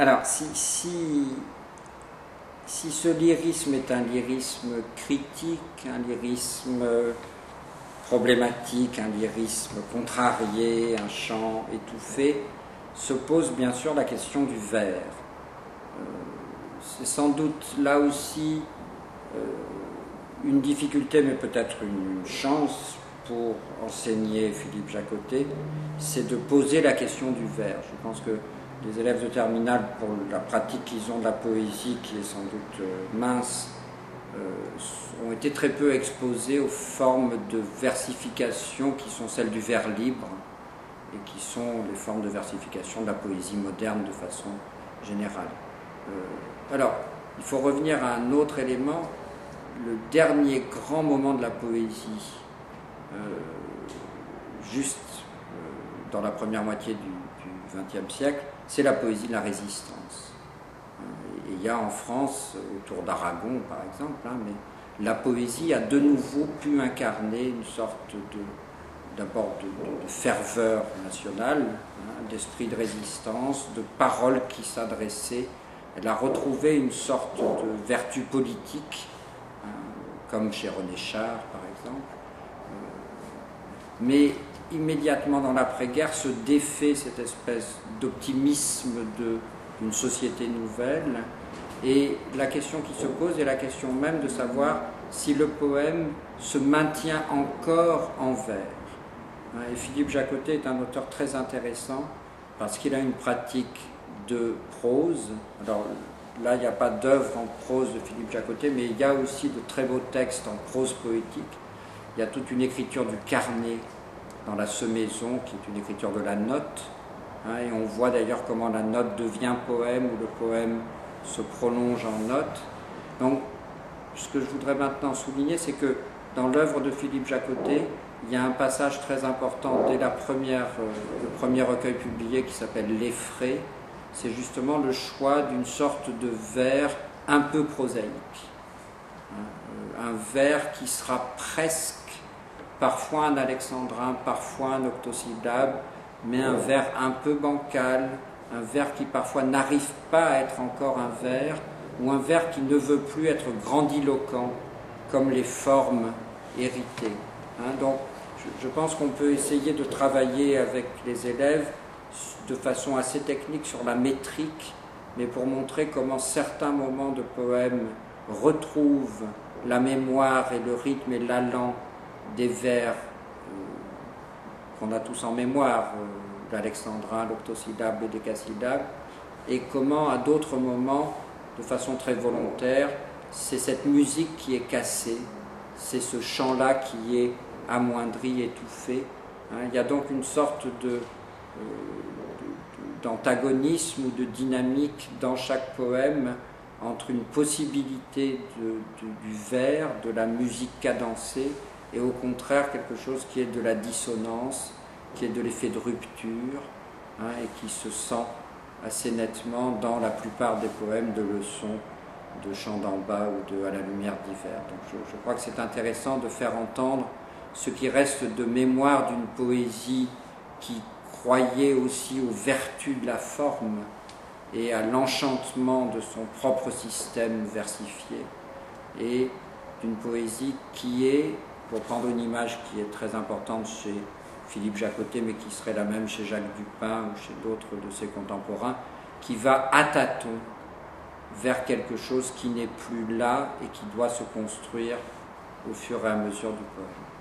Alors, si ce lyrisme est un lyrisme critique, un lyrisme problématique, un lyrisme contrarié, un chant étouffé, se pose bien sûr la question du vers. C'est sans doute là aussi une difficulté, mais peut-être une chance pour enseigner Philippe Jacotet, c'est de poser la question du vers. Je pense que les élèves de terminale, pour la pratique qu'ils ont de la poésie, qui est sans doute mince, ont été très peu exposés aux formes de versification qui sont celles du vers libre et qui sont les formes de versification de la poésie moderne de façon générale. Alors, il faut revenir à un autre élément. Le dernier grand moment de la poésie, dans la première moitié du XXe siècle, c'est la poésie de la résistance. Et il y a en France, autour d'Aragon par exemple, mais la poésie a de nouveau pu incarner une sorte d'abord de ferveur nationale, d'esprit de résistance, de paroles qui s'adressaient. Elle a retrouvé une sorte de vertu politique, comme chez René Char par exemple. Mais immédiatement dans l'après-guerre se défait cette espèce d'optimisme d'une société nouvelle, et la question qui se pose est la question même de savoir si le poème se maintient encore en vers. Et Philippe Jacotet est un auteur très intéressant parce qu'il a une pratique de prose. Alors là, il n'y a pas d'œuvre en prose de Philippe Jacotet, mais il y a aussi de très beaux textes en prose poétique. Il y a toute une écriture du carnet dans la semaison, qui est une écriture de la note, et on voit d'ailleurs comment la note devient poème, ou le poème se prolonge en note. Donc, ce que je voudrais maintenant souligner, c'est que dans l'œuvre de Philippe Jacotet, il y a un passage très important dès le premier recueil publié qui s'appelle Les Frais. C'est justement le choix d'une sorte de vers un peu prosaïque, un vers qui sera presque parfois un alexandrin, parfois un octosyllabe, mais un vers un peu bancal, un vers qui parfois n'arrive pas à être encore un vers, ou un vers qui ne veut plus être grandiloquent, comme les formes héritées. Donc, je pense qu'on peut essayer de travailler avec les élèves de façon assez technique sur la métrique, mais pour montrer comment certains moments de poèmes retrouvent la mémoire et le rythme et l'allant des vers qu'on a tous en mémoire, l'alexandrin, l'octosyllabe, le décasyllabe, et comment à d'autres moments, de façon très volontaire, c'est cette musique qui est cassée, c'est ce chant-là qui est amoindri, étouffé. Il y a donc une sorte d'antagonisme ou de dynamique dans chaque poème entre une possibilité du vers, de la musique cadencée, et au contraire quelque chose qui est de la dissonance, qui est de l'effet de rupture, et qui se sent assez nettement dans la plupart des poèmes de leçons de Chant d'en bas ou de À la lumière d'hiver. Donc je crois que c'est intéressant de faire entendre ce qui reste de mémoire d'une poésie qui croyait aussi aux vertus de la forme et à l'enchantement de son propre système versifié, et d'une poésie qui est, pour prendre une image qui est très importante chez Philippe Jacotet, mais qui serait la même chez Jacques Dupin ou chez d'autres de ses contemporains, qui va à tâtons vers quelque chose qui n'est plus là et qui doit se construire au fur et à mesure du poème.